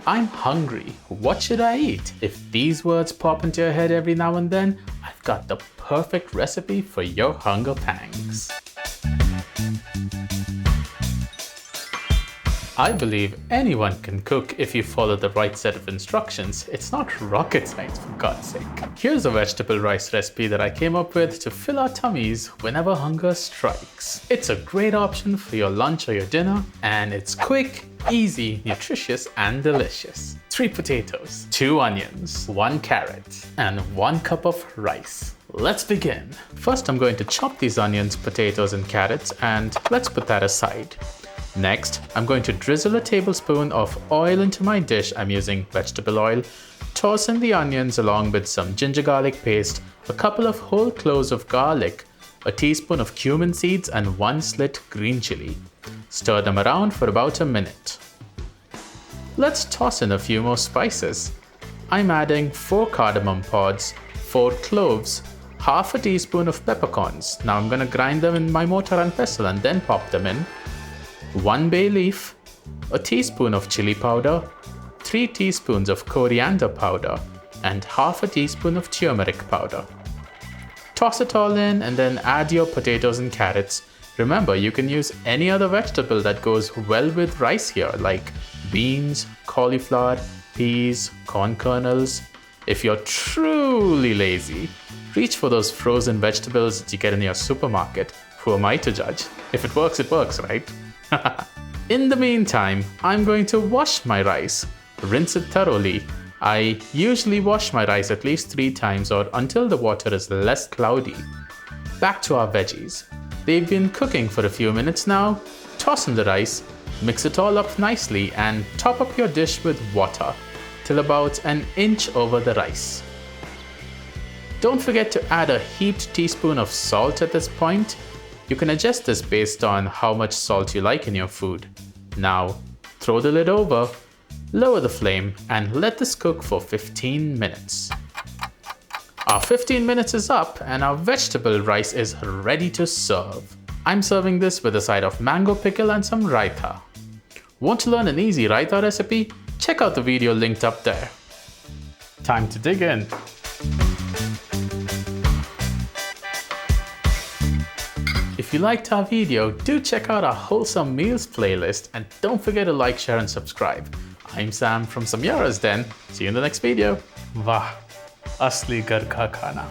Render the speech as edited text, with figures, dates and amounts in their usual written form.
I'm hungry. What should I eat? If these words pop into your head every now and then, I've got the perfect recipe for your hunger pangs. I believe anyone can cook if you follow the right set of instructions. It's not rocket science, for God's sake. Here's a vegetable rice recipe that I came up with to fill our tummies whenever hunger strikes. It's a great option for your lunch or your dinner, and it's quick, easy, nutritious, and delicious. 3 potatoes, 2 onions, 1 carrot, and 1 cup of rice. Let's begin. First, I'm going to chop these onions, potatoes, and carrots, and let's put that aside. Next, I'm going to drizzle a tablespoon of oil into my dish. I'm using vegetable oil. Toss in the onions along with some ginger garlic paste, a couple of whole cloves of garlic, a teaspoon of cumin seeds, and 1 slit green chili. Stir them around for about a minute. Let's toss in a few more spices. I'm adding 4 cardamom pods, 4 cloves, half a teaspoon of peppercorns. Now I'm going to grind them in my mortar and pestle and then pop them in. 1 bay leaf, a teaspoon of chili powder, 3 teaspoons of coriander powder, and half a teaspoon of turmeric powder. Toss it all in and then add your potatoes and carrots. Remember, you can use any other vegetable that goes well with rice here, like beans, cauliflower, peas, corn kernels. If you're truly lazy, reach for those frozen vegetables that you get in your supermarket. Who am I to judge? If it works, right? In the meantime, I'm going to wash my rice. Rinse it thoroughly. I usually wash my rice at least 3 times or until the water is less cloudy. Back to our veggies. They've been cooking for a few minutes now. Toss in the rice, mix it all up nicely, and top up your dish with water till about an inch over the rice. Don't forget to add a heaped teaspoon of salt at this point. You can adjust this based on how much salt you like in your food. Now, throw the lid over, lower the flame, and let this cook for 15 minutes. Our 15 minutes is up and our vegetable rice is ready to serve. I'm serving this with a side of mango pickle and some raita. Want to learn an easy raita recipe? Check out the video linked up there. Time to dig in. If you liked our video, do check out our Wholesome Meals playlist and don't forget to like, share and subscribe. I'm Sam from Samyara's Den. See you in the next video. Wah! Asli Ghar Ka Khana.